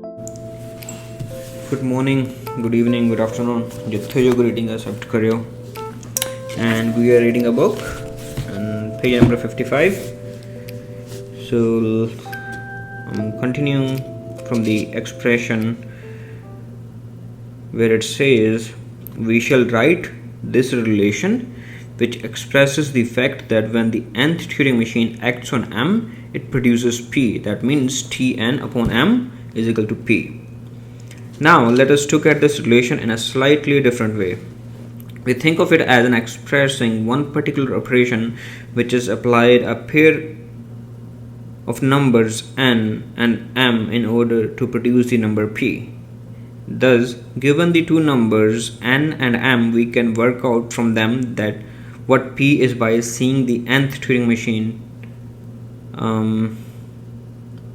Good morning, good evening, good afternoon. जिथे जो reading accept करियो. And we are reading a book on page number 55. So I'm continuing from the expression where it says we shall write this relation which expresses the fact that when the nth Turing machine acts on M, it produces P. That means Tn upon M is equal to P. Now let us look at this relation in a slightly different way. We think of it as an expressing one particular operation which is applied a pair of numbers n and m in order to produce the number p. Thus, given the two numbers n and m, we can work out from them that what p is by seeing the nth Turing machine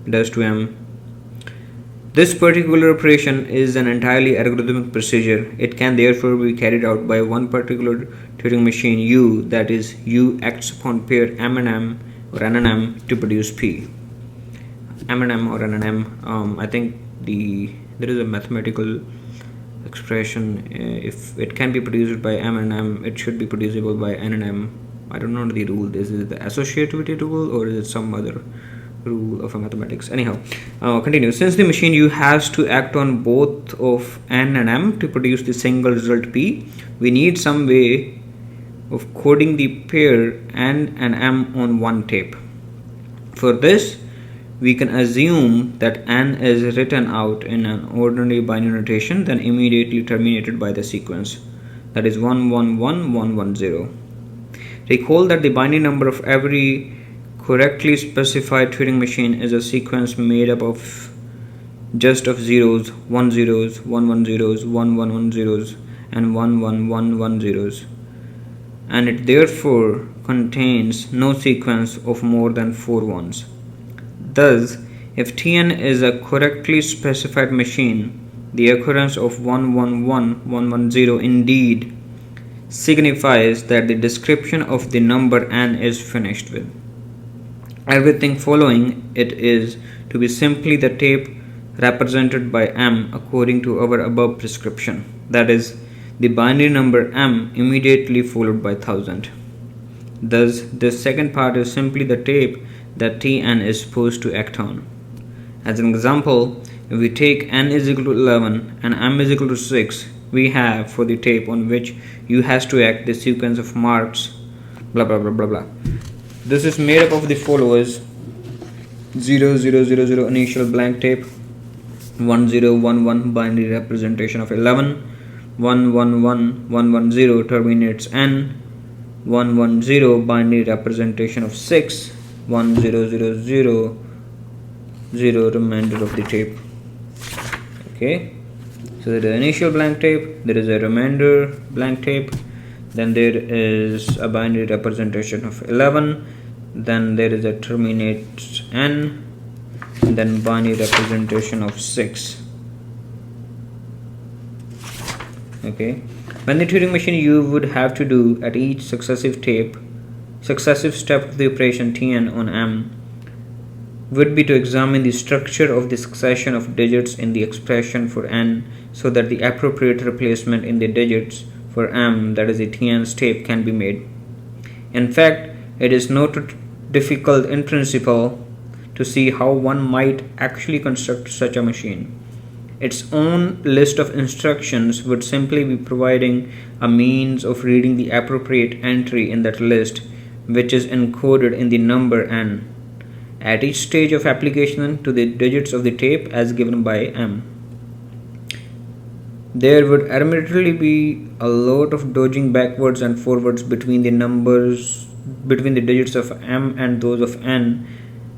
does to m. This particular operation is an entirely algorithmic procedure. It can therefore be carried out by one particular Turing machine U, that is, U acts upon pair M and M or N and M to produce P. M and M or N and M, I think there is a mathematical expression. If it can be produced by M and M, it should be producible by N and M. I don't know the rule. Is it the associativity rule or is it some other rule of mathematics? Anyhow, continue. Since the machine U has to act on both of n and m to produce the single result p, we need some way of coding the pair n and m on one tape. For this, we can assume that n is written out in an ordinary binary notation, then immediately terminated by the sequence, that is 111110. Recall that the binary number of every correctly specified Turing machine is a sequence made up of just of zeros, 10s, 110s, 1110s, and 11110s, and it therefore contains no sequence of more than 4 ones. Thus, if Tn is a correctly specified machine, the occurrence of 111110 indeed signifies that the description of the number n is finished with. Everything following it is to be simply the tape represented by m according to our above prescription, that is, the binary number m immediately followed by 1000. Thus, this second part is simply the tape that Tn is supposed to act on. As an example, if we take n is equal to 11 and m is equal to 6, we have for the tape on which U has to act the sequence of marks blah blah blah blah blah. This is made up of the followers: 0000 initial blank tape, 1011 binary representation of 11, 111110 terminates n, 110 binary representation of 6, 10000 remainder of the tape. Okay, so there is an initial blank tape, there is a remainder blank tape, then there is a binary representation of 11, then there is a terminate n, then binary representation of 6. Okay, when the Turing machine U would have to do at each successive step of the operation Tn on M would be to examine the structure of the succession of digits in the expression for n so that the appropriate replacement in the digits for m, that is the Tn's tape, can be made. In fact, it is not difficult in principle to see how one might actually construct such a machine. Its own list of instructions would simply be providing a means of reading the appropriate entry in that list, which is encoded in the number n at each stage of application to the digits of the tape as given by m. There would admittedly be a lot of dodging backwards and forwards between the digits of m and those of n,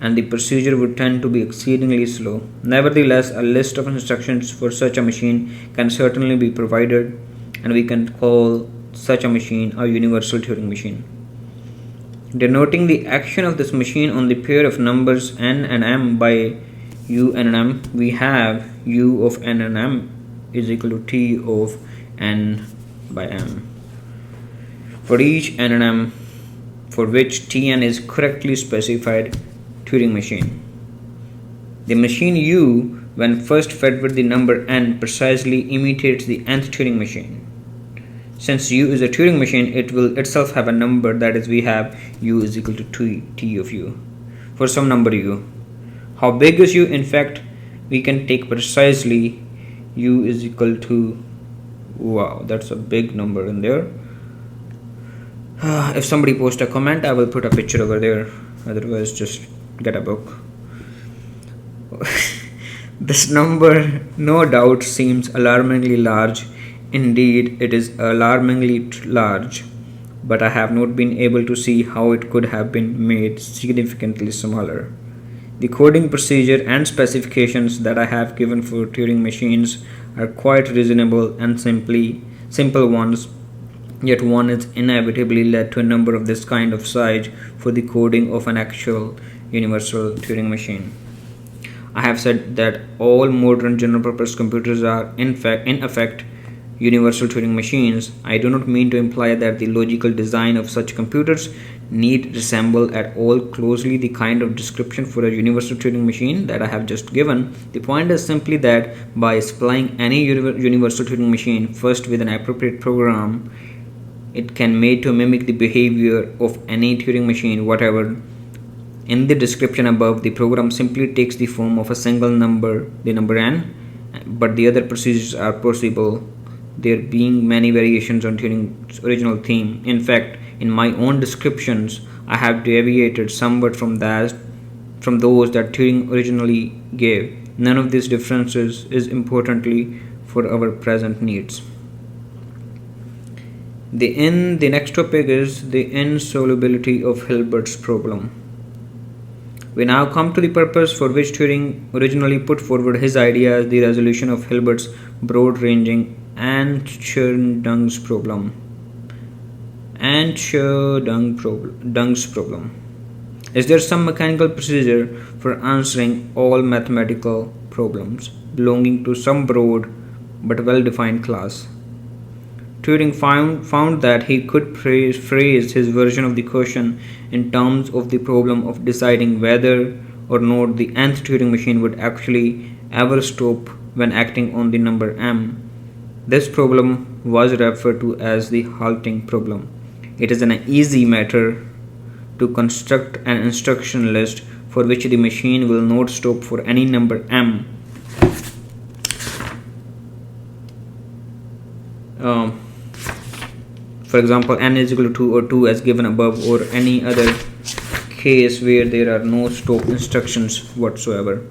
and the procedure would tend to be exceedingly slow. Nevertheless, a list of instructions for such a machine can certainly be provided, and we can call such a machine a universal Turing machine. Denoting the action of this machine on the pair of numbers n and m by u and m, we have u of n and m is equal to T of n by m. For each n and m for which Tn is correctly specified Turing machine. The machine U when first fed with the number n, precisely imitates the nth Turing machine. Since u is a Turing machine, it will itself have a number, that is, we have u is equal to t of u for some number u. How big is u? In fact, we can take precisely u is equal to, wow, that's a big number in there. If somebody posts a comment, I will put a picture over there. Otherwise, just get a book. This number, no doubt, seems alarmingly large. Indeed, it is alarmingly large, but I have not been able to see how it could have been made significantly smaller. The coding procedure and specifications that I have given for Turing machines are quite reasonable and simple ones, yet one is inevitably led to a number of this kind of size for the coding of an actual universal Turing machine. I have said that all modern general purpose computers are in effect universal Turing machines. I do not mean to imply that the logical design of such computers need resemble at all closely the kind of description for a universal Turing machine that I have just given. The point is simply that by supplying any universal Turing machine first with an appropriate program, it can made to mimic the behavior of any Turing machine whatever. In the description above, the program simply takes the form of a single number, the number n, but the other procedures are possible, there being many variations on Turing's original theme. In fact, in my own descriptions, I have deviated somewhat from those that Turing originally gave. None of these differences is importantly for our present needs. The next topic is the insolubility of Hilbert's problem. We now come to the purpose for which Turing originally put forward his ideas, the resolution of Hilbert's broad-ranging Anchor-Dung's problem. Anchor-Dung's problem. Is there some mechanical procedure for answering all mathematical problems belonging to some broad but well-defined class? Turing found that he could phrase his version of the question in terms of the problem of deciding whether or not the nth Turing machine would actually ever stop when acting on the number m. This problem was referred to as the halting problem. It is an easy matter to construct an instruction list for which the machine will not stop for any number m. For example, n is equal to 2 or 2 as given above, or any other case where there are no stop instructions whatever.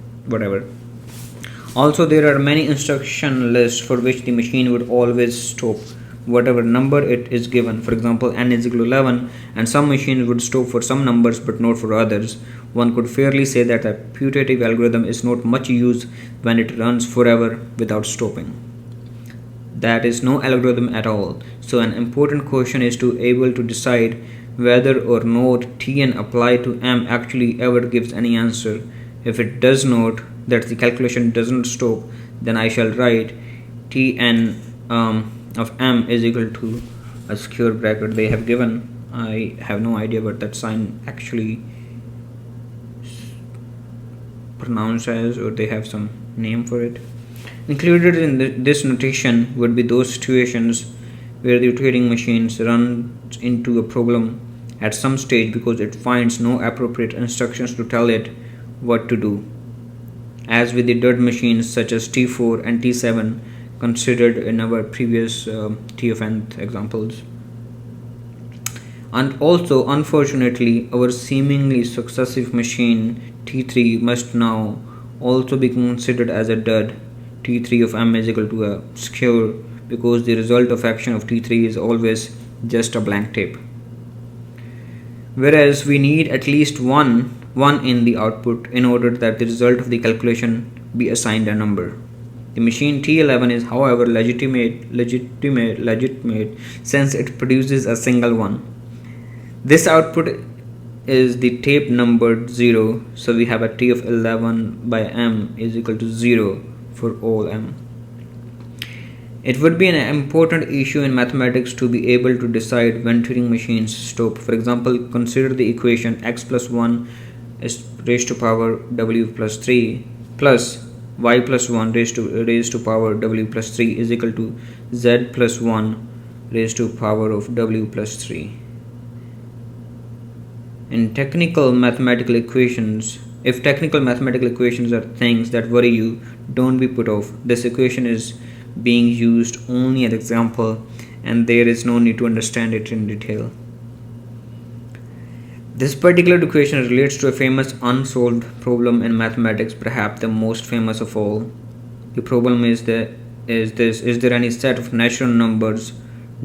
Also, there are many instruction lists for which the machine would always stop whatever number it is given. For example, n is equal to 11, and some machines would stop for some numbers but not for others. One could fairly say that a putative algorithm is not much use when it runs forever without stopping. That is no algorithm at all. So an important question is to able to decide whether or not Tn applied to m actually ever gives any answer. If it does not, that the calculation doesn't stop, then I shall write Tn of m is equal to a square bracket they have given. I have no idea what that sign actually pronounced as, or they have some name for it. Included in this notation would be those situations where the Turing machine runs into a problem at some stage because it finds no appropriate instructions to tell it what to do, as with the dud machines such as T4 and T7 considered in our previous T of nth examples. And also, unfortunately, our seemingly successive machine T3 must now also be considered as a dud. T3 of m is equal to a skewer because the result of action of T3 is always just a blank tape. Whereas we need at least one in the output in order that the result of the calculation be assigned a number. The machine T11 is, however, legitimate since it produces a single one. This output is the tape numbered 0, so we have a T of 11 by m is equal to 0 for all m. It would be an important issue in mathematics to be able to decide when Turing machines stop. For example, consider the equation x plus 1 is raised to power w plus 3 plus y plus 1 raised to power w plus 3 is equal to z plus 1 raised to power of w plus 3. In technical mathematical equations, if technical mathematical equations are things that worry you, don't be put off. This equation is being used only as an example, and there is no need to understand it in detail. This particular equation relates to a famous unsolved problem in mathematics, perhaps the most famous of all. The problem is there any set of natural numbers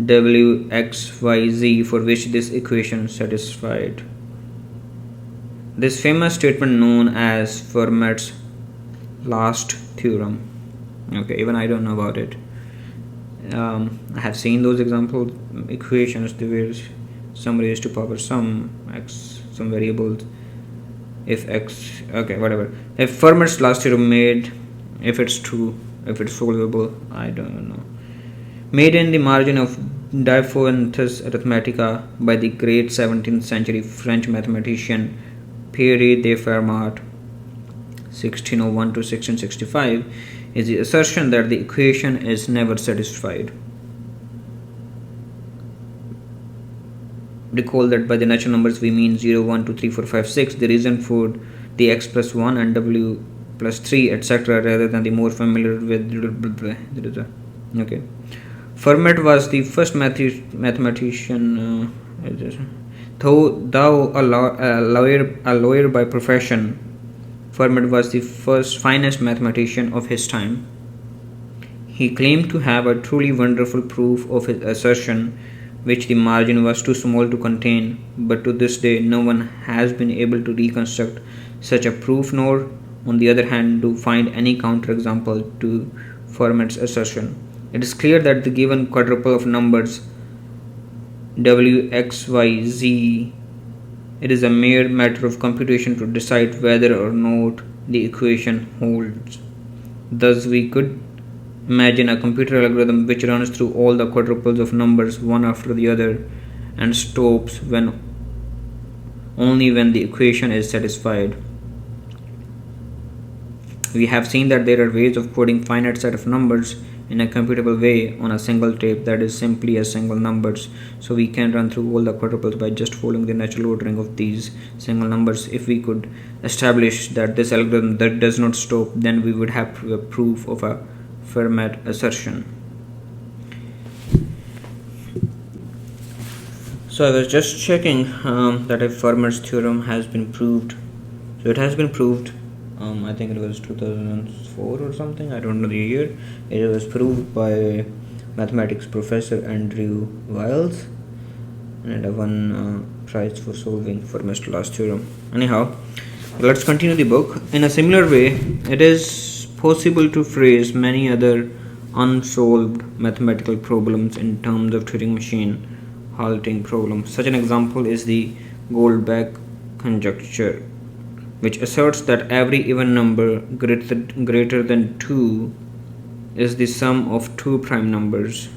w, x, y, z for which this equation is satisfied? This famous statement known as Fermat's last theorem. Okay, even I don't know about it. I have seen those example equations where some raised to power some x, some variables, if x, okay, whatever. If Fermat's last theorem made, if it's true, if it's solvable, I don't know. Made in the margin of Diophantus Arithmetica by the great 17th century French mathematician Pierre de Fermat, 1601 to 1665, is the assertion that the equation is never satisfied. Recall that by the natural numbers we mean 0, 1, 2, 3, 4, 5, 6, the reason for the x plus 1 and w plus 3, etc., rather than the more familiar with. Okay. Fermat was the first mathematician, though a lawyer by profession. Fermat was the finest mathematician of his time. He claimed to have a truly wonderful proof of his assertion, which the margin was too small to contain, but to this day no one has been able to reconstruct such a proof, nor, on the other hand, to find any counterexample to Fermat's assertion. It is clear that the given quadruple of numbers w, x, y, z, it is a mere matter of computation to decide whether or not the equation holds. Thus, we could imagine a computer algorithm which runs through all the quadruples of numbers one after the other and stops only when the equation is satisfied. We have seen that there are ways of coding finite set of numbers in a computable way on a single tape that is simply a single numbers, so we can run through all the quadruples by just following the natural ordering of these single numbers. If we could establish that this algorithm that does not stop, then we would have a proof of a Fermat assertion. So I was just checking that if Fermat's theorem has been proved. So it has been proved. I think it was 2004 or something. I don't know the year. It was proved by mathematics professor Andrew Wiles, and I won prize for solving Fermat's last theorem. Anyhow, let's continue the book. In a similar way, it is possible to phrase many other unsolved mathematical problems in terms of Turing machine halting problems. Such an example is the Goldbach conjecture, which asserts that every even number greater than 2 is the sum of two prime numbers.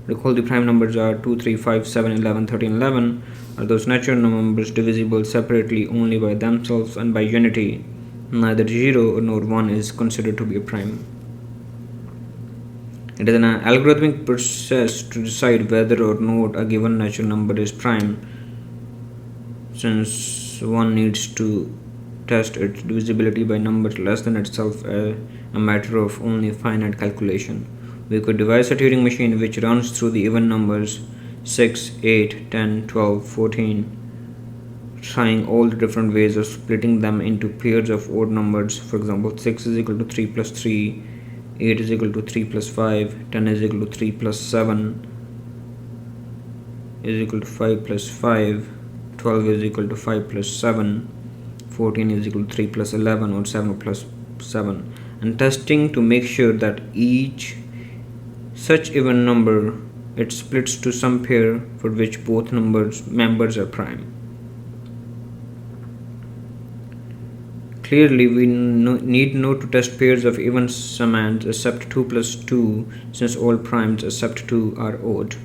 Recall the prime numbers are 2, 3, 5, 7, 11, 13, 11 are those natural numbers divisible separately only by themselves and by unity. Neither 0 nor 1 is considered to be a prime. It is an algorithmic process to decide whether or not a given natural number is prime, since one needs to test its divisibility by numbers less than itself, a matter of only finite calculation. We could devise a Turing machine which runs through the even numbers 6, 8, 10, 12, 14, trying all the different ways of splitting them into pairs of odd numbers. For example, 6 is equal to 3 plus 3, 8 is equal to 3 plus 5, 10 is equal to 3 plus 7 is equal to 5 plus 5, 12 is equal to 5 plus 7, 14 is equal to 3 plus 11 or 7 plus 7, and testing to make sure that each such even number it splits to some pair for which both members are prime. Clearly, we need not to test pairs of even summands except 2 plus 2, since all primes except 2 are odd.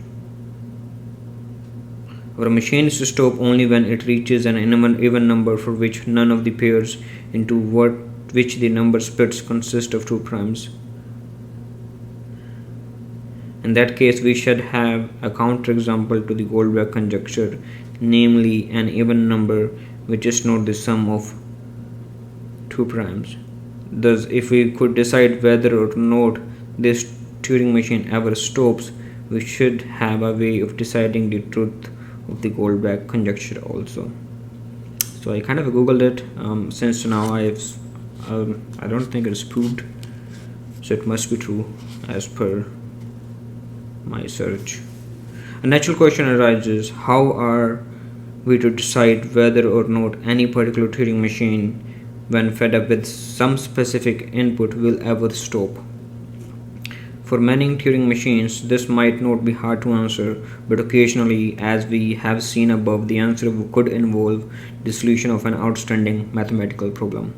Our Our machine is to stop only when it reaches an even number for which none of the pairs into which the number splits consist of two primes. In that case, we should have a counterexample to the Goldberg conjecture, namely an even number which is not the sum of two primes. Thus, if we could decide whether or not this Turing machine ever stops, we should have a way of deciding the truth of the Goldberg conjecture also. So I kind of googled it. Since now I don't think it's proved, so it must be true as per my search. A natural question arises: how are we to decide whether or not any particular Turing machine, when fed up with some specific input, will ever stop? For many Turing machines, this might not be hard to answer, but occasionally, as we have seen above, the answer could involve the solution of an outstanding mathematical problem.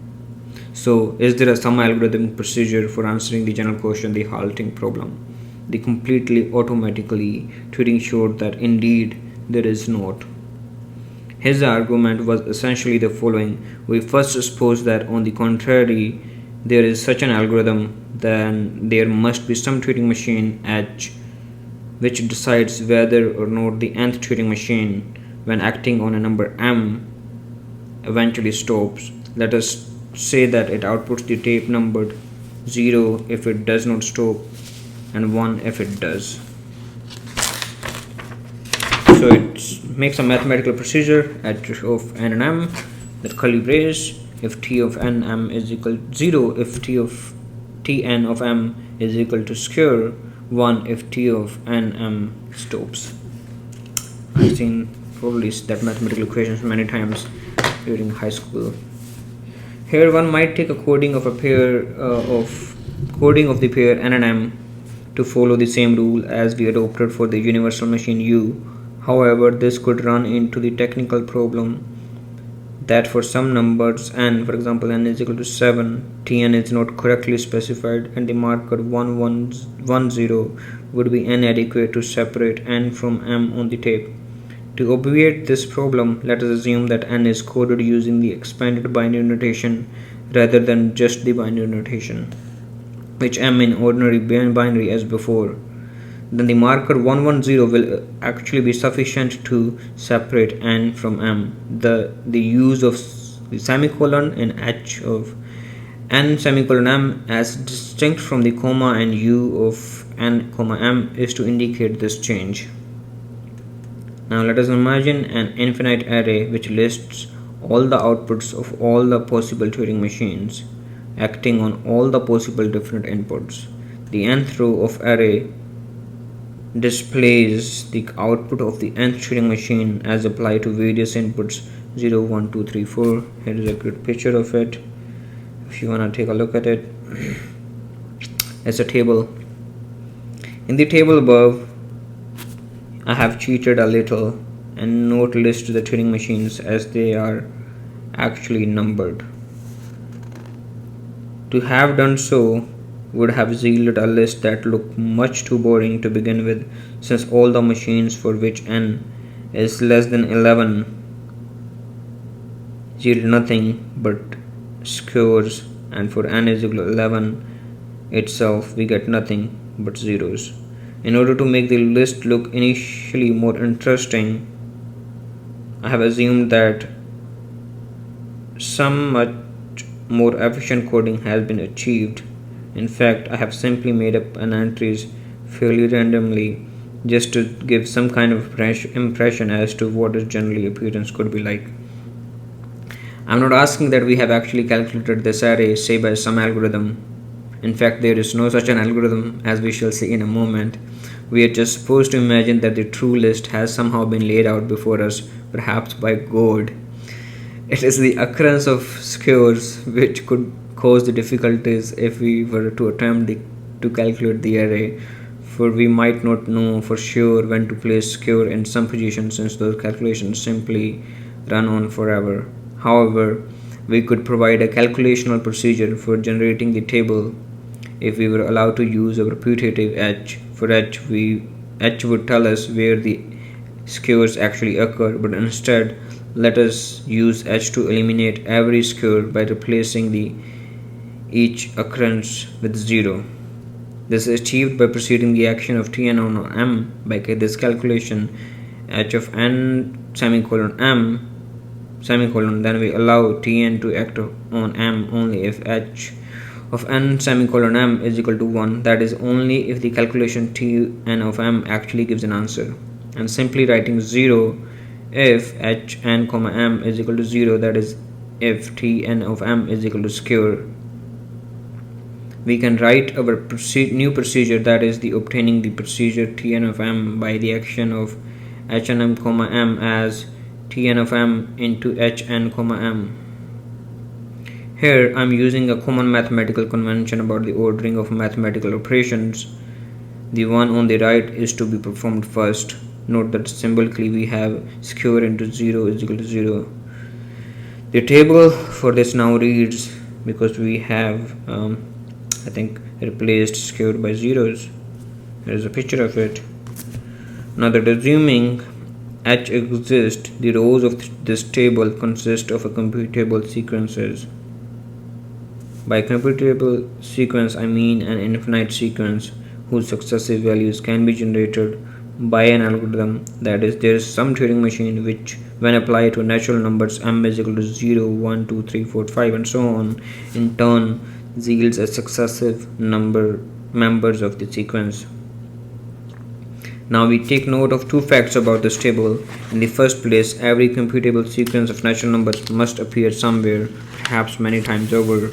So, is there some algorithmic procedure for answering the general question, the halting problem? The completely automatically Turing showed that indeed there is not. His argument was essentially the following: we first suppose that on the contrary there is such an algorithm, then there must be some Turing machine H which decides whether or not the nth Turing machine, when acting on a number m, eventually stops. Let us say that it outputs the tape numbered 0 if it does not stop and 1 if it does. So it makes a mathematical procedure at of n and m, that curly brace, if t of n m is equal to 0, if t of tn of m is equal to square 1 if t of n m stops. I've seen probably that mathematical equations many times during high school. Here one might take a coding of the pair n and m to follow the same rule as we adopted for the universal machine U. However, this could run into the technical problem that for some numbers n, for example n is equal to 7, tn is not correctly specified and the marker 1110 would be inadequate to separate n from m on the tape. To obviate this problem, let us assume that n is coded using the expanded binary notation rather than just the binary notation, which m in ordinary binary as before. Then the marker 110 will actually be sufficient to separate n from m. The use of the semicolon in h of n semicolon m as distinct from the comma and u of n comma m is to indicate this change. Now let us imagine an infinite array which lists all the outputs of all the possible Turing machines acting on all the possible different inputs. The nth row of array displays the output of the nth Turing machine as applied to various inputs 0, 1, 2, 3, 4. Here is a good picture of it if you want to take a look at it. It's a table. In the table above, I have cheated a little and not listed the Turing machines as they are actually numbered. To have done so would have yielded a list that looked much too boring to begin with, since all the machines for which n is less than 11 yield nothing but squares, and for n is equal to 11 itself we get nothing but zeros. In order to make the list look initially more interesting, I have assumed that some much more efficient coding has been achieved. In fact, I have simply made up an entries fairly randomly just to give some kind of impression as to what its generally appearance could be like. I'm not asking that we have actually calculated this array, say by some algorithm. In fact, there is no such an algorithm, as we shall see in a moment. We are just supposed to imagine that the true list has somehow been laid out before us, perhaps by God. It is the occurrence of squares which could cause the difficulties if we were to attempt to calculate the array, for we might not know for sure when to place square in some position, since those calculations simply run on forever. However, we could provide a calculational procedure for generating the table if we were allowed to use our putative h. For h would tell us where the skews actually occur, but instead let us use h to eliminate every skew by replacing each occurrence with 0. This is achieved by proceeding the action of Tn on M by this calculation h of n semicolon m semicolon, then we allow Tn to act on M only if h of n semicolon m is equal to 1, that is only if the calculation Tn of m actually gives an answer, and simply writing 0 if hn comma m is equal to 0, that is if Tn of m is equal to skew. We can write our new procedure, that is the obtaining the procedure Tn of m by the action of hn comma m as Tn of m into hn comma m. Here I am using a common mathematical convention about the ordering of mathematical operations. The one on the right is to be performed first. Note that symbolically we have skew into 0 is equal to 0. The table for this now reads, because we have I think replaced skewed by zeros. There is a picture of it. Now that assuming h exists, the rows of this table consist of a computable sequences. By computable sequence I mean an infinite sequence whose successive values can be generated by an algorithm, that is, there is some Turing machine which, when applied to natural numbers m is equal to 0, 1, 2, 3, 4, 5 and so on, in turn yields a successive number members of the sequence. Now we take note of two facts about this table. In the first place, every computable sequence of natural numbers must appear somewhere, perhaps many times over,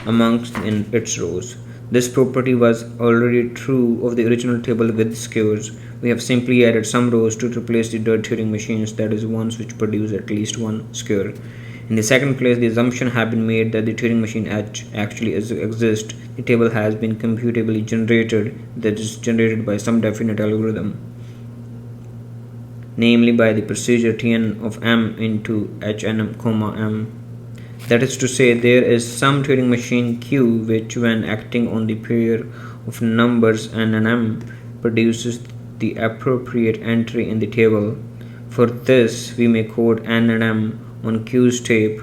amongst in its rows. This property was already true of the original table with skews. We have simply added some rows to replace the dead Turing machines, that is, ones which produce at least one skew. In the second place, the assumption has been made that the Turing machine H actually exists. The table has been computably generated, that is, generated by some definite algorithm, namely by the procedure Tn of m into hn comma m. That is to say, there is some Turing machine Q which, when acting on the pair of numbers n and m, produces the appropriate entry in the table. For this, we may code n and m on Q's tape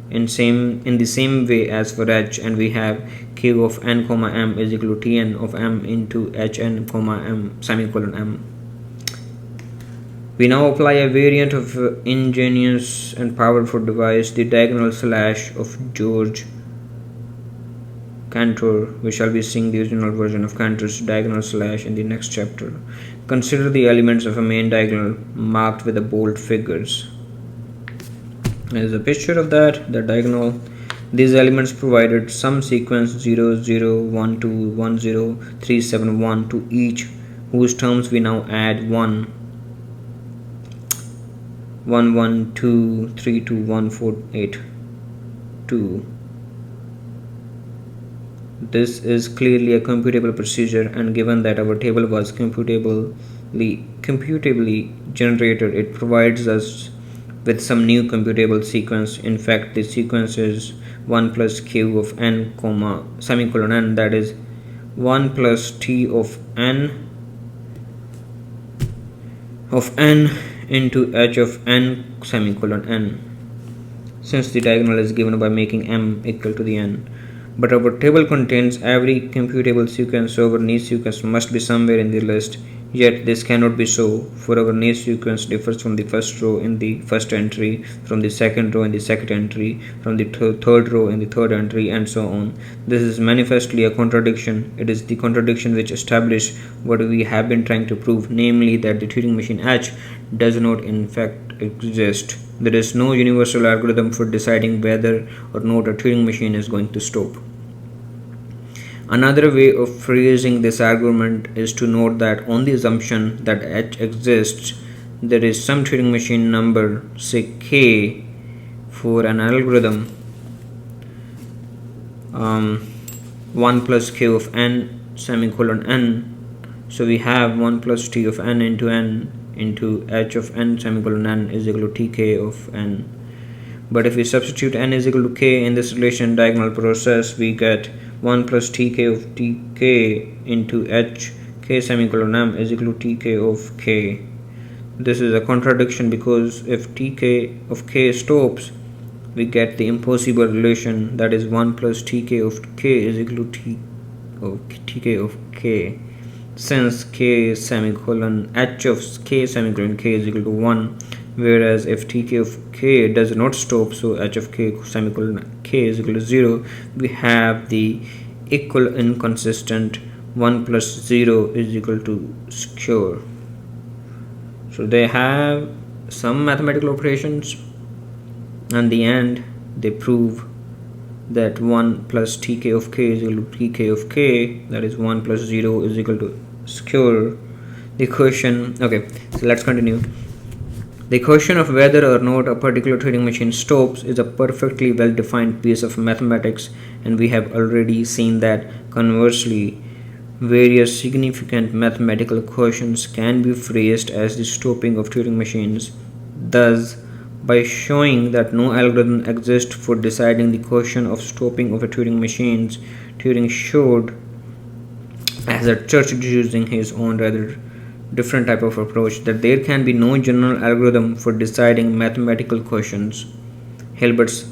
in the same way as for h, and we have Q of n comma m is equal to Tn of m into hn comma m semicolon m. We now apply a variant of ingenious and powerful device, the diagonal slash of George Cantor. We shall be seeing the original version of Cantor's diagonal slash in the next chapter. Consider the elements of a main diagonal marked with the bold figures. There is a picture of that diagonal. These elements provided some sequence 0, 0, 1, 2, 1, 0, 3, 7, 1 to each, whose terms we now add 1. 1, 1, 2, 3, 2, 1, 4, 8, 2. This is clearly a computable procedure, and given that our table was computably generated, it provides us with some new computable sequence. In fact, the sequence is 1 plus q of n comma semicolon n, that is 1 plus t of n into h of n semicolon n, since the diagonal is given by making m equal to the n. But our table contains every computable sequence, so our niche sequence must be somewhere in the list. Yet this cannot be so, for our niche sequence differs from the first row in the first entry, from the second row in the second entry, from the third row in the third entry, and so on. This is manifestly a contradiction. It is the contradiction which establishes what we have been trying to prove, namely that the Turing machine H does not in fact exist. There is no universal algorithm for deciding whether or not a Turing machine is going to stop. Another way of phrasing this argument is to note that on the assumption that H exists, there is some Turing machine number, say k, for an algorithm 1 plus q of n semicolon n. So we have 1 plus t of n into h of n semicolon n is equal to tk of n. But if we substitute n is equal to k in this relation diagonal process, we get 1 plus tk of tk into h k semicolon m is equal to tk of k. This is a contradiction because if tk of k stops, we get the impossible relation, that is 1 plus tk of k is equal to tk of k, since k semicolon h of k semicolon k is equal to 1, whereas if tk of k does not stop, so h of k semicolon k is equal to 0, we have the equal inconsistent 1 plus 0 is equal to square. So they have some mathematical operations, and the end they prove that 1 plus tk of k is equal to tk of k, that is 1 plus 0 is equal to square. The question, okay, so let's continue. The question of whether or not a particular Turing machine stops is a perfectly well defined piece of mathematics, and we have already seen that conversely, various significant mathematical questions can be phrased as the stopping of Turing machines. Thus, by showing that no algorithm exists for deciding the question of stopping of a Turing machine, Turing showed, as a Churchill using his own rather different type of approach, that there can be no general algorithm for deciding mathematical questions. Hilbert's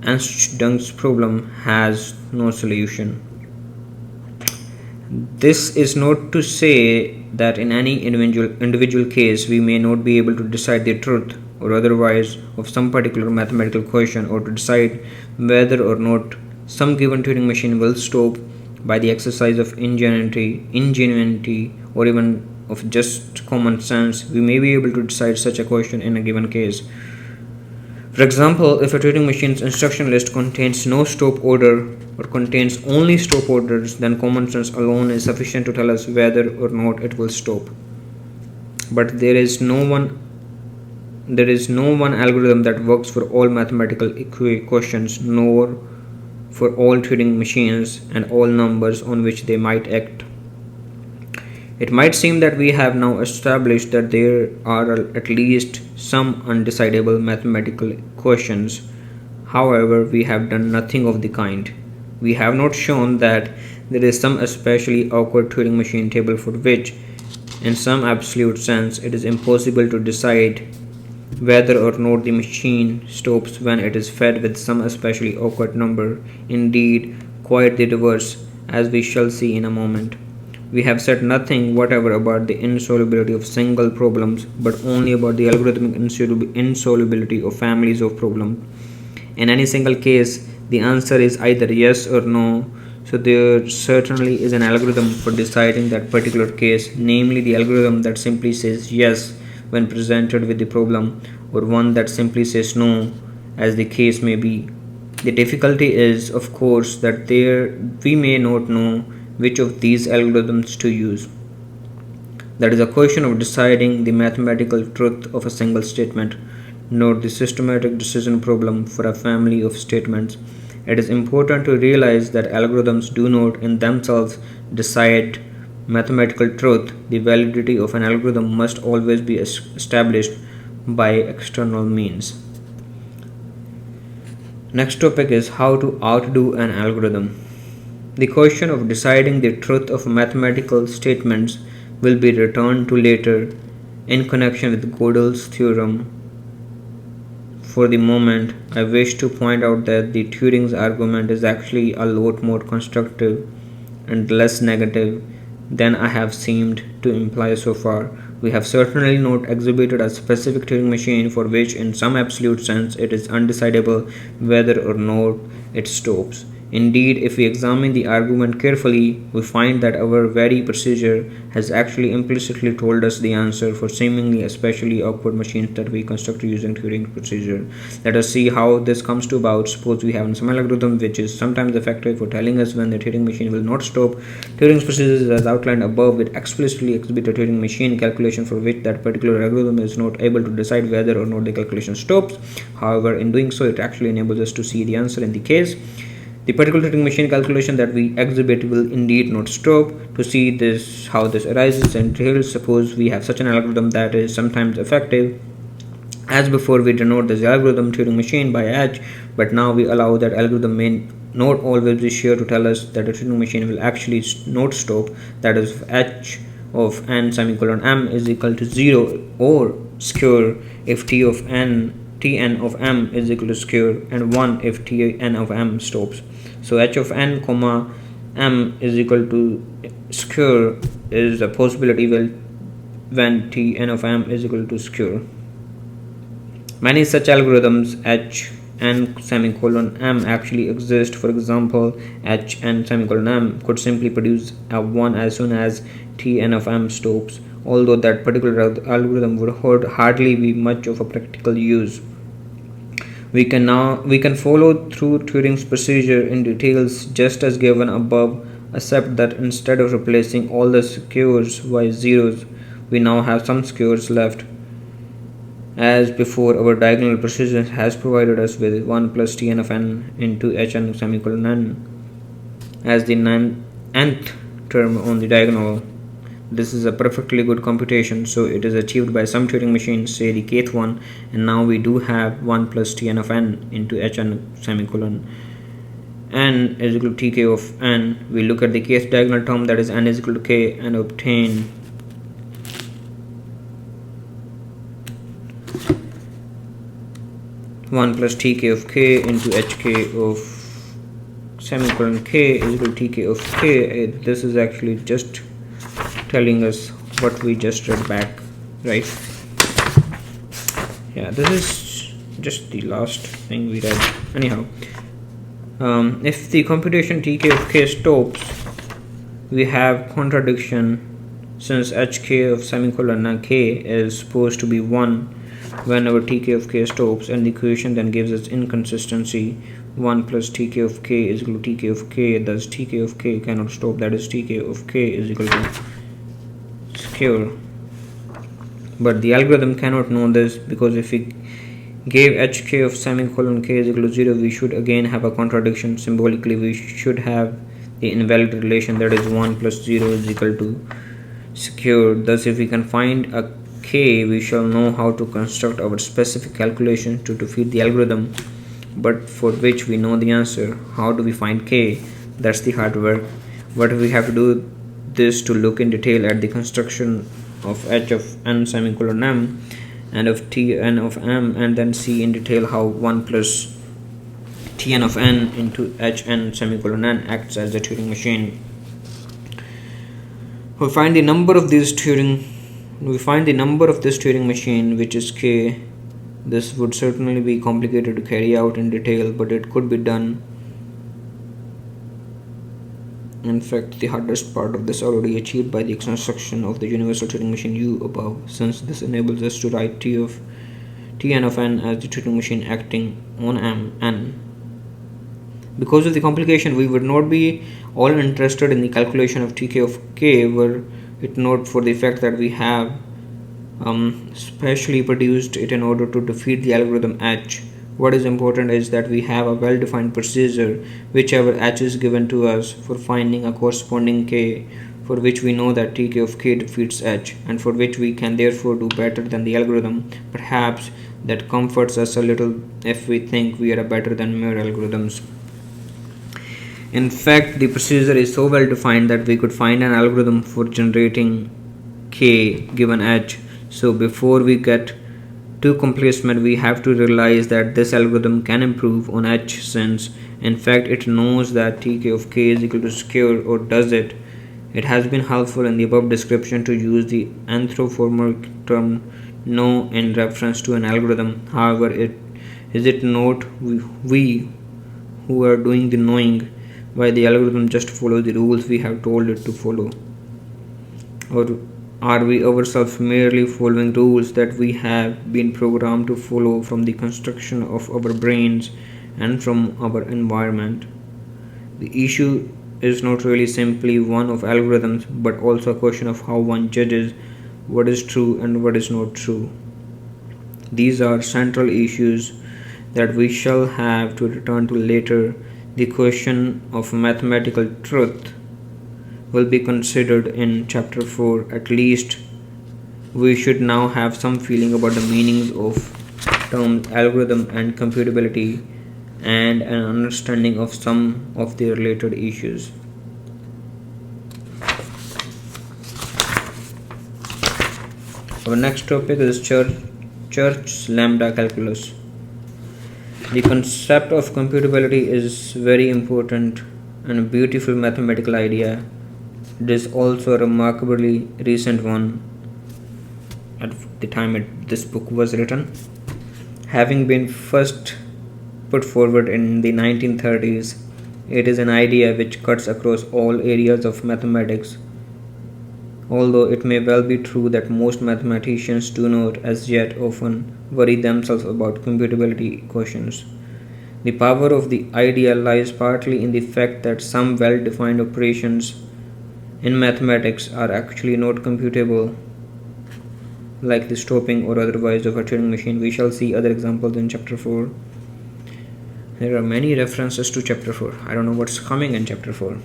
Einstein's problem has no solution. This is not to say that in any individual case we may not be able to decide the truth or otherwise of some particular mathematical question, or to decide whether or not some given Turing machine will stop by the exercise of ingenuity, or even of just common sense. We may be able to decide such a question in a given case. For example, if a Turing machine's instruction list contains no stop order or contains only stop orders, then common sense alone is sufficient to tell us whether or not it will stop. But there is no one algorithm that works for all mathematical questions, nor for all Turing machines and all numbers on which they might act. It might seem that we have now established that there are at least some undecidable mathematical questions. However, we have done nothing of the kind. We have not shown that there is some especially awkward Turing machine table for which, in some absolute sense, it is impossible to decide whether or not the machine stops when it is fed with some especially awkward number. Indeed, quite the reverse, as we shall see in a moment. We have said nothing whatever about the insolubility of single problems, but only about the algorithmic insolubility of families of problems. In any single case, the answer is either yes or no, so there certainly is an algorithm for deciding that particular case, namely the algorithm that simply says yes when presented with the problem, or one that simply says no, as the case may be. The difficulty is, of course, that we may not know which of these algorithms to use. That is a question of deciding the mathematical truth of a single statement, not the systematic decision problem for a family of statements. It is important to realize that algorithms do not in themselves decide mathematical truth. The validity of an algorithm must always be established by external means. Next topic is how to outdo an algorithm. The question of deciding the truth of mathematical statements will be returned to later in connection with Gödel's theorem. For the moment, I wish to point out that the Turing's argument is actually a lot more constructive and less negative than I have seemed to imply so far. We have certainly not exhibited a specific Turing machine for which, in some absolute sense, it is undecidable whether or not it stops. Indeed, if we examine the argument carefully, we find that our very procedure has actually implicitly told us the answer for seemingly especially awkward machines that we construct using Turing's procedure. Let us see how this comes to about. Suppose we have some algorithm which is sometimes effective for telling us when the Turing machine will not stop. Turing's procedure, as outlined above, will explicitly exhibit a Turing machine calculation for which that particular algorithm is not able to decide whether or not the calculation stops. However, in doing so, it actually enables us to see the answer in the case the particular Turing machine calculation that we exhibit will indeed not stop. To see this, how this arises and details, suppose we have such an algorithm that is sometimes effective. As before, we denote this algorithm Turing machine by H, but now we allow that algorithm may not always be sure to tell us that a Turing machine will actually not stop. That is, if H of n semicolon m is equal to 0 or square if tn of m is equal to square and 1 if tn of m stops. So h of n comma m is equal to square is a possibility when tn of m is equal to square. Many such algorithms h n semicolon m actually exist. For example, h n semicolon m could simply produce a 1 as soon as tn of m stops, although that particular algorithm would hardly be much of a practical use. We can follow through Turing's procedure in details just as given above, except that instead of replacing all the squares by zeros, we now have some squares left. As before, our diagonal precision has provided us with 1 plus tn of n into hn semicolon n as the nth term on the diagonal. This is a perfectly good computation, so it is achieved by some Turing machines, say the kth one, and now we do have 1 plus tn of n into hn semicolon n is equal to tk of n. We look at the kth diagonal term, that is n is equal to k, and obtain one plus tk of k into hk of semicolon k is equal to tk of k. This is actually just telling us what we just read back, right? Yeah, this is just the last thing we read. Anyhow, if the computation tk of k stops, we have contradiction, since hk of semicolon k is supposed to be 1 whenever tk of k stops, and the equation then gives us inconsistency. 1 plus tk of k is equal to tk of k, thus tk of k cannot stop, that is tk of k is equal to square. But the algorithm cannot know this, because if we gave hk of semicolon k is equal to 0, we should again have a contradiction. Symbolically, we should have the invalid relation, that is 1 plus 0 is equal to square. Thus, if we can find a k, we shall know how to construct our specific calculation to defeat the algorithm, but for which we know the answer. How do we find k? That's the hard work. What we have to do this to look in detail at the construction of h of n semicolon m and of tn of m, and then see in detail how 1 plus tn of n into hn semicolon n acts as a Turing machine. We find the number of this Turing machine, which is k. This would certainly be complicated to carry out in detail, but it could be done. In fact, the hardest part of this already achieved by the construction of the universal Turing machine U above, since this enables us to write tn of n as the Turing machine acting on n. Because of the complication, we would not be all interested in the calculation of tk of k were it not for the fact that we have specially produced it in order to defeat the algorithm h. What is important is that we have a well-defined procedure, whichever h is given to us, for finding a corresponding k, for which we know that tk of k defeats h, and for which we can therefore do better than the algorithm. Perhaps that comforts us a little if we think we are better than mere algorithms. In fact, the procedure is so well defined that we could find an algorithm for generating k given h. So before we get too complacent, we have to realize that this algorithm can improve on h, since in fact it knows that tk of k is equal to square, or does it? It has been helpful in the above description to use the anthropomorphic term know in reference to an algorithm. However, is it not we who are doing the knowing, while the algorithm just follows the rules we have told it to follow? Or are we ourselves merely following rules that we have been programmed to follow from the construction of our brains and from our environment? The issue is not really simply one of algorithms, but also a question of how one judges what is true and what is not true. These are central issues that we shall have to return to later. The question of mathematical truth will be considered in chapter 4. At least we should now have some feeling about the meanings of terms algorithm and computability, and an understanding of some of the related issues. Our next topic is Church's lambda calculus. The concept of computability is very important and a beautiful mathematical idea. It is also a remarkably recent one at the time this book was written, having been first put forward in the 1930s. It is an idea which cuts across all areas of mathematics, although it may well be true that most mathematicians do not as yet often worry themselves about computability questions. The power of the idea lies partly in the fact that some well defined operations in mathematics are actually not computable, like the stopping or otherwise of a Turing machine. We shall see other examples in chapter 4. There are many references to chapter 4. I don't know what's coming in chapter 4.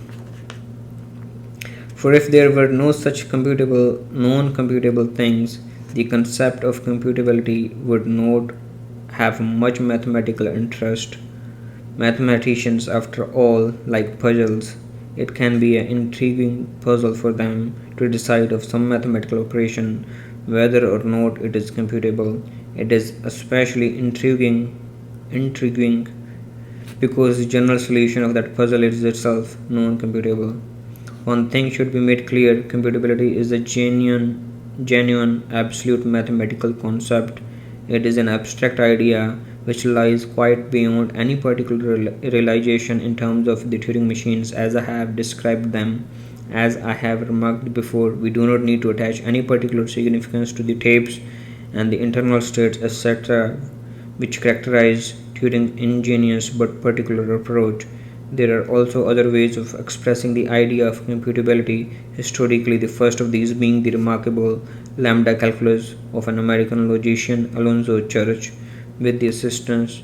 For if there were no such non-computable things, the concept of computability would not have much mathematical interest. Mathematicians, after all, like puzzles. It can be an intriguing puzzle for them to decide of some mathematical operation whether or not it is computable. It is especially intriguing because the general solution of that puzzle is itself non-computable. One thing should be made clear: computability is a genuine, absolute mathematical concept. It is an abstract idea which lies quite beyond any particular realization in terms of the Turing machines as I have described them. As I have remarked before, we do not need to attach any particular significance to the tapes and the internal states, etc., which characterize Turing's ingenious but particular approach. There are also other ways of expressing the idea of computability, historically the first of these being the remarkable lambda calculus of an American logician, Alonzo Church, with the assistance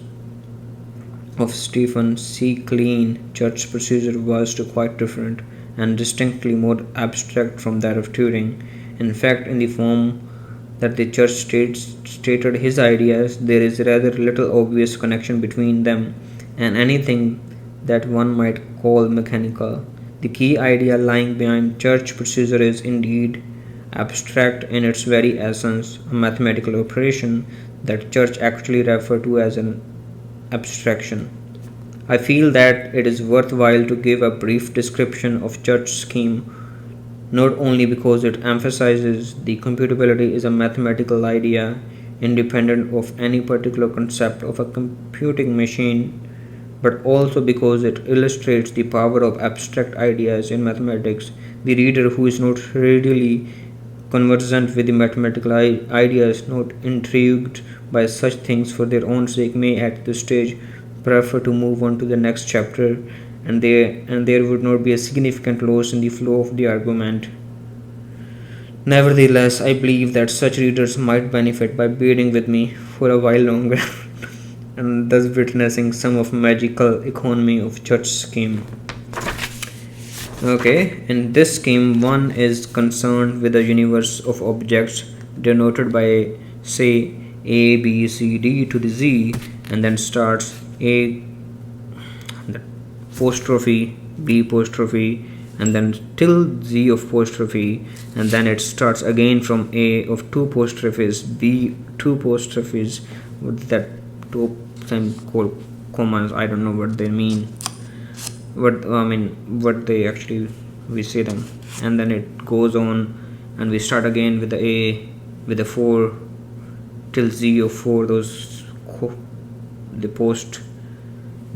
of Stephen C. Klein. Church's procedure was quite different and distinctly more abstract from that of Turing. In fact, in the form that the Church stated his ideas, there is rather little obvious connection between them and anything that one might call mechanical. The key idea lying behind Church procedure is indeed abstract in its very essence, a mathematical operation that Church actually referred to as an abstraction. I feel that it is worthwhile to give a brief description of Church's scheme, not only because it emphasizes the computability is a mathematical idea independent of any particular concept of a computing machine, but also because it illustrates the power of abstract ideas in mathematics. The reader who is not readily conversant with the mathematical ideas, not intrigued by such things for their own sake, may at this stage prefer to move on to the next chapter, and there would not be a significant loss in the flow of the argument. Nevertheless, I believe that such readers might benefit by bearing with me for a while longer and thus witnessing some of magical economy of Church's scheme. Okay, in this scheme, one is concerned with a universe of objects denoted by, say, A, B, C, D to the Z, and then starts A apostrophe, B apostrophe, and then till Z of apostrophe, and then it starts again from A of two apostrophes, B two apostrophes, with that two commas. I don't know what they mean. What they actually we say them, and then it goes on, and we start again with the A with the 4 till Z of 4,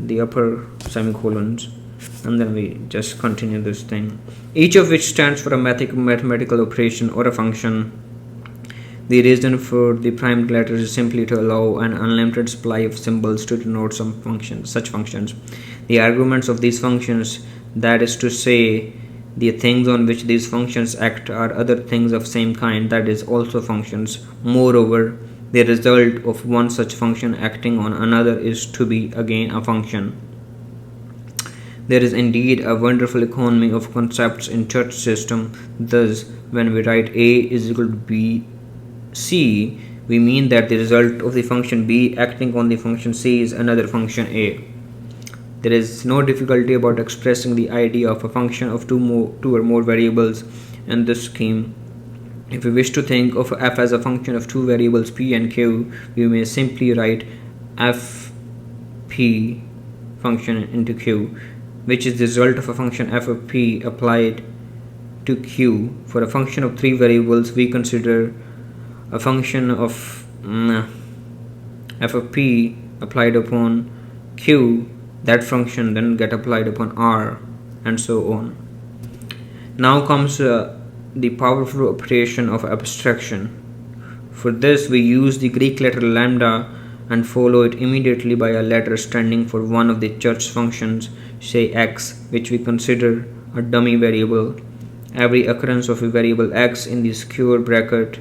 the upper semicolons, and then we just continue this thing, each of which stands for a mathematical operation or a function. The reason for the primed letters is simply to allow an unlimited supply of symbols to denote such functions. The arguments of these functions, that is to say, the things on which these functions act, are other things of same kind, that is, also functions. Moreover, the result of one such function acting on another is to be again a function. There is indeed a wonderful economy of concepts in Church system. Thus, when we write A is equal to B C, we mean that the result of the function B acting on the function C is another function A. There is no difficulty about expressing the idea of a function of two or more variables in this scheme. If we wish to think of f as a function of two variables p and q, we may simply write f p function into q, which is the result of a function f of p applied to q. For a function of three variables, we consider a function of f of p applied upon q, that function then get applied upon r, and so on. Now comes the powerful operation of abstraction. For this, we use the Greek letter lambda and follow it immediately by a letter standing for one of the Church functions, say x, which we consider a dummy variable. Every occurrence of a variable x in the square bracket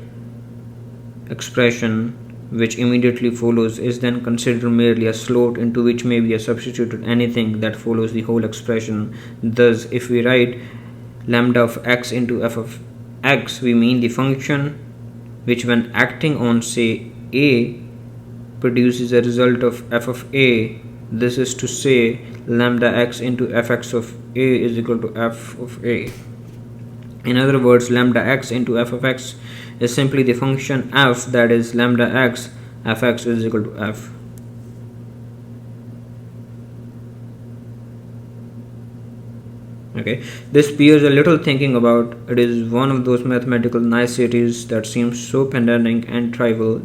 expression which immediately follows is then considered merely a slot into which may be substituted anything that follows the whole expression. Thus, if we write lambda of x into f of x, we mean the function which, when acting on, say, a, produces a result of f of a. This is to say, lambda x into fx of a is equal to f of a. In other words, lambda x into f of x is simply the function f, that is, lambda x fx is equal to f. Okay, this bears a little thinking about. It is one of those mathematical niceties that seems so pedantic and trivial.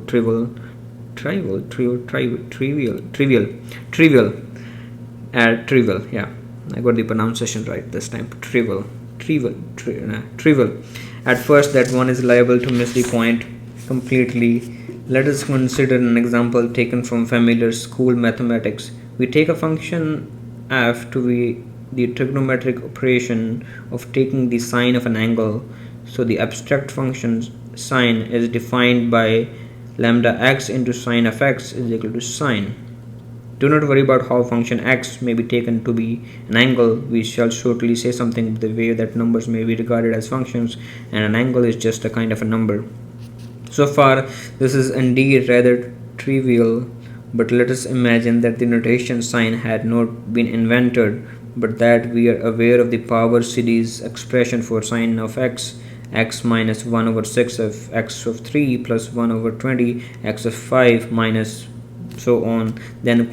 Yeah, I got the pronunciation right this time. Trivial. At first, that one is liable to miss the point completely. Let us consider an example taken from familiar school mathematics. We take a function f to be the trigonometric operation of taking the sine of an angle. So the abstract function sine is defined by lambda x into sine of x is equal to sine. Do not worry about how function x may be taken to be an angle. We shall shortly say something of the way that numbers may be regarded as functions and an angle is just a kind of a number. So far, this is indeed rather trivial, but let us imagine that the notation sine had not been invented, but that we are aware of the power series expression for sine of x, x minus 1 over 6 of x of 3 plus 1 over 20 x of 5 minus so on. Then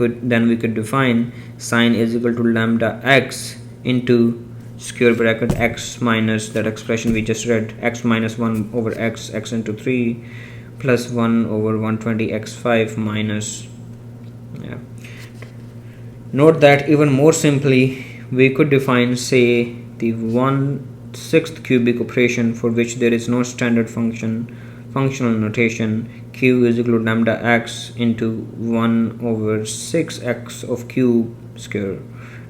we could define sine is equal to lambda x into square bracket x minus that expression we just read, x minus 1 over x, x into 3 plus 1 over 120 x5 minus, yeah. Note that even more simply we could define, say, the 1/6 cubic operation for which there is no standard functional notation. Q is equal to lambda x into 1 over 6x of cube square,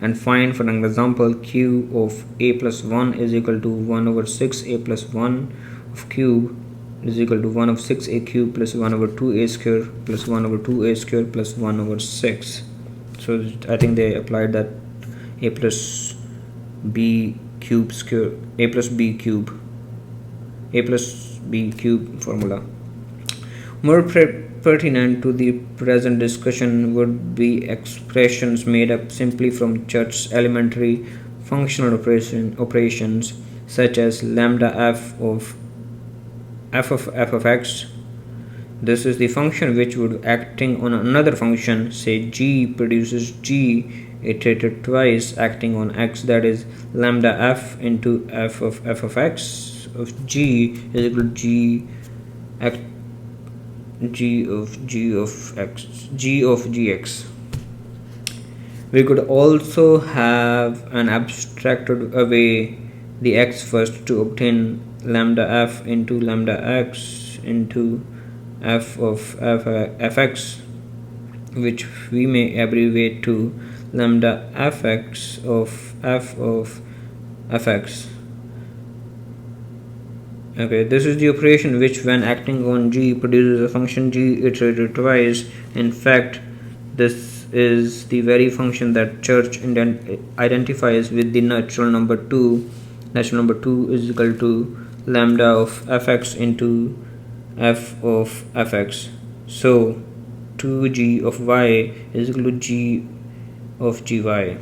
and find, for an example, q of a plus 1 is equal to 1 over 6a plus 1 of cube is equal to 1 of 6a cube plus 1 over 2a square plus 1 over 2a square plus 1 over 6. So I think they applied that a plus b cube square, a plus b cube formula. More pertinent to the present discussion would be expressions made up simply from Church's elementary functional operations such as lambda f of x. This is the function which would, acting on another function, say g, produces g iterated twice acting on x, that is lambda f into f of x of g is equal to g of gx. We could also have an abstracted away the x first to obtain lambda f into lambda x into f of fx, which we may abbreviate to lambda fx of f of fx. Okay, this is the operation which, when acting on g, produces a function g iterated twice. In fact, this is the very function that Church identifies with the natural number 2. Natural number 2 is equal to lambda of fx into f of fx. So 2g of y is equal to g of gy.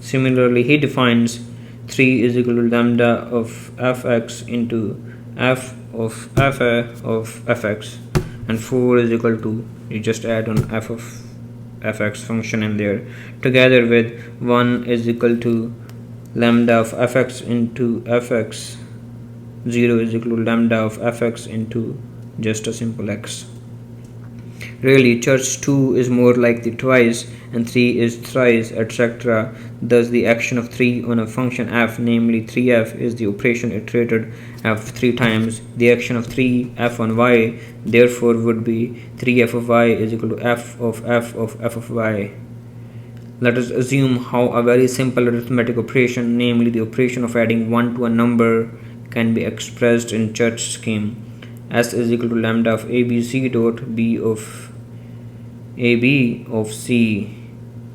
Similarly, he defines 3 is equal to lambda of fx into f of fx, and 4 is equal to, you just add on f of fx function in there, together with 1 is equal to lambda of fx into fx, 0 is equal to lambda of fx into just a simple x. Really, church 2 is more like the twice and 3 is thrice, etc. Thus, the action of 3 on a function f, namely 3f, is the operation iterated f 3 times. The action of 3f on y, therefore, would be 3f of y is equal to f of f of f of y. Let us assume how a very simple arithmetic operation, namely the operation of adding 1 to a number, can be expressed in church scheme. S is equal to lambda of abc dot b of AB of C.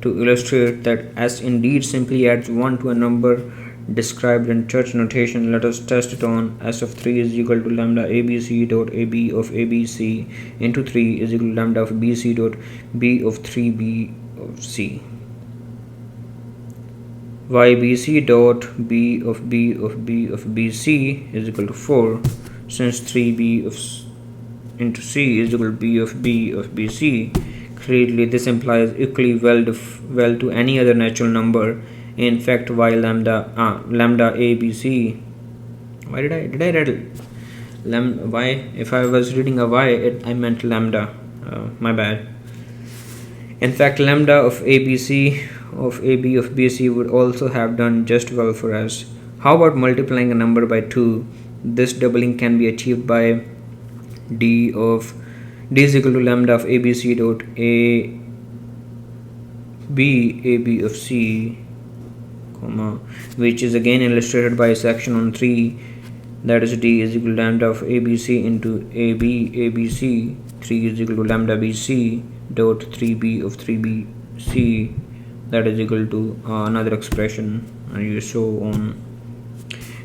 To illustrate that S indeed simply adds 1 to a number described in church notation, let us test it on S of 3 is equal to lambda ABC dot AB of ABC into 3 is equal to lambda of BC dot B of 3B of C. YBC dot B of B of B of BC is equal to 4, since 3B of into C is equal to B of BC. Clearly, this implies equally well to any other natural number. In fact, y lambda abc. Why did I read y? If I was reading a y, I meant lambda. My bad. In fact, lambda of abc of ab of bc would also have done just well for us. How about multiplying a number by 2? This doubling can be achieved by d is equal to lambda of abc dot ab of c, comma, which is again illustrated by section on 3, that is d is equal to lambda of abc into abc, 3 is equal to lambda bc dot 3b of 3bc, that is equal to another expression, and so on.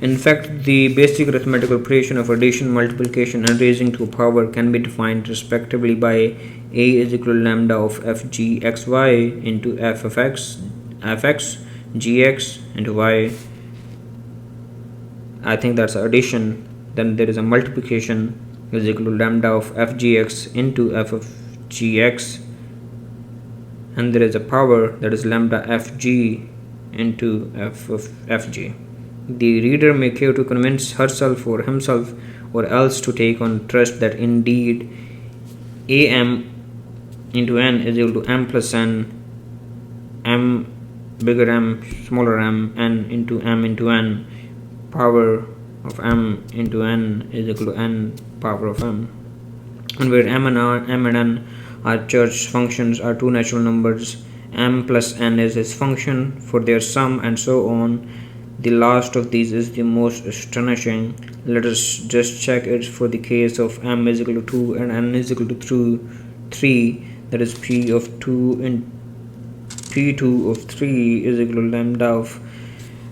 In fact, the basic arithmetical operation of addition, multiplication, and raising to a power can be defined respectively by a is equal to lambda of fgxy into f of x, fx, gx into y. I think that's addition. Then there is a multiplication is equal to lambda of fgx into f of gx, and there is a power, that is lambda fg into f of fg. The reader may care to convince herself or himself, or else to take on trust that indeed am into n is equal to m plus n, m bigger m, smaller m, n into n, power of m into n is equal to n power of m. And where m and n are church functions, are two natural numbers, m plus n is its function for their sum, and so on. The last of these is the most astonishing. Let us just check it for the case of m is equal to 2 and n is equal to 3, that is p of 2 and p2 of 3 is equal to lambda of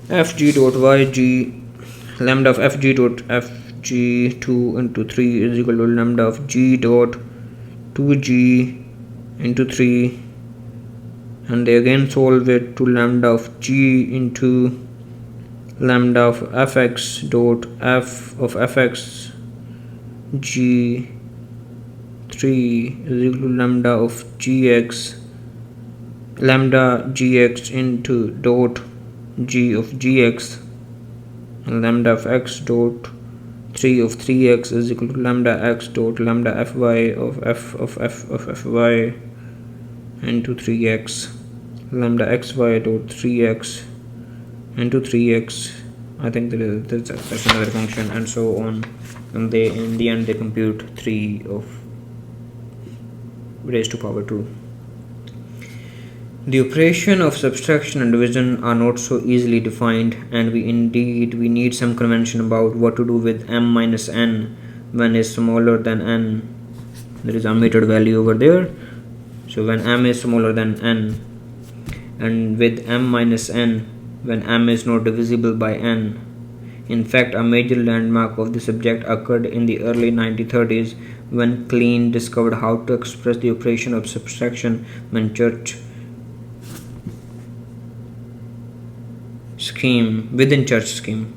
fg dot yg, lambda of fg dot fg2 into 3 is equal to lambda of g dot 2g into 3, and they again solve it to lambda of g into lambda of fx dot f of fx g 3 is equal to lambda of gx, lambda gx into dot g of gx, and lambda of x dot 3 of 3x is equal to lambda x dot lambda fy of f of fy into 3x, lambda xy dot 3x into 3x. I think that's another function, and so on, and they in the end they compute 3 of raised to power 2. The operation of subtraction and division are not so easily defined, and we need some convention about what to do with m minus n when is smaller than n. There is a metered value over there, so when m is smaller than n, and with m minus n when m is not divisible by n. In fact, a major landmark of the subject occurred in the early 1930s when Klein discovered how to express the operation of subtraction within church scheme.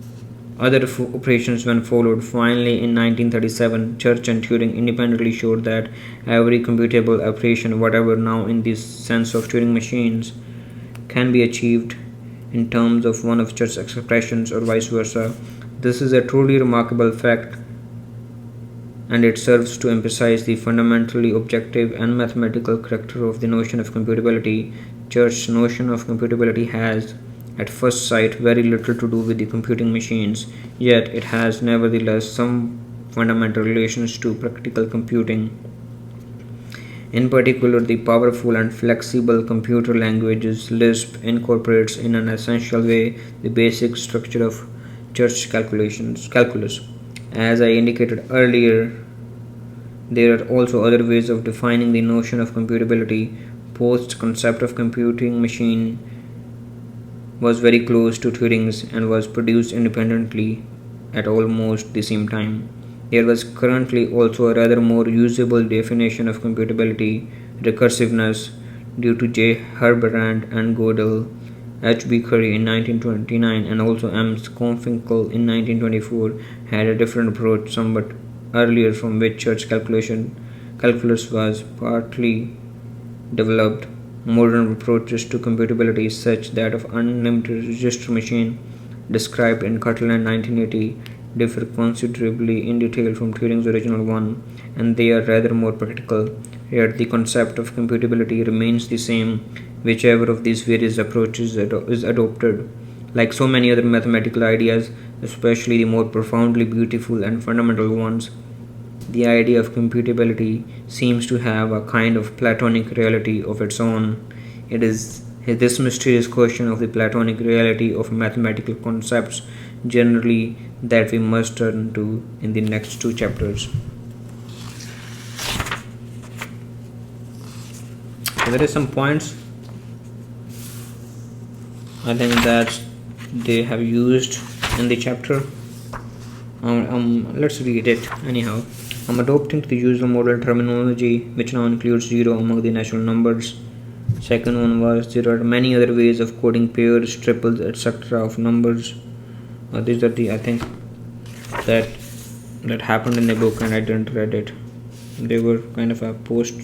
other operations when followed. Finally, in 1937, Church and Turing independently showed that every computable operation, whatever now in the sense of Turing machines, can be achieved in terms of one of Church's expressions or vice versa. This is a truly remarkable fact, and it serves to emphasize the fundamentally objective and mathematical character of the notion of computability. Church's notion of computability has, at first sight, very little to do with the computing machines, yet it has nevertheless some fundamental relations to practical computing. In particular, the powerful and flexible computer languages Lisp incorporates in an essential way the basic structure of Church calculus. As I indicated earlier, there are also other ways of defining the notion of computability. Post's concept of computing machine was very close to Turing's and was produced independently at almost the same time. There was currently also a rather more usable definition of computability, recursiveness, due to J. Herbrand and Gödel, H. B. Curry in 1929, and also M. Skonfinkel in 1924, had a different approach somewhat earlier, from which Church calculus was partly developed. Modern approaches to computability, such that of unlimited register machine described in Kirtland 1980, differ considerably in detail from Turing's original one, and they are rather more practical. Yet the concept of computability remains the same, whichever of these various approaches is adopted. Like so many other mathematical ideas, especially the more profoundly beautiful and fundamental ones, the idea of computability seems to have a kind of Platonic reality of its own. It is this mysterious question of the Platonic reality of mathematical concepts generally that we must turn to in the next two chapters. So there is some points I think that they have used in the chapter. Let's read it anyhow. I'm adopting the usual model terminology, which now includes 0 among the natural numbers. Second one was, there are many other ways of coding pairs, triples, etc. of numbers. These are the, I think, that happened in the book and I didn't read it. They were kind of a post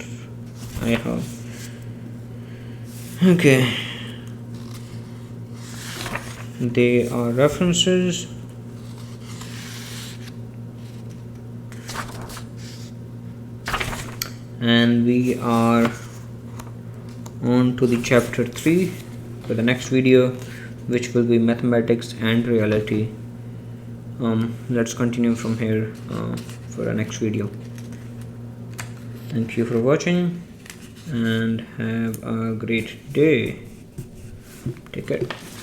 I have. Okay. They are references. And we are on to the chapter 3 for the next video, which will be mathematics and reality. Let's continue from here for the next video. Thank you for watching and have a great day. Take care.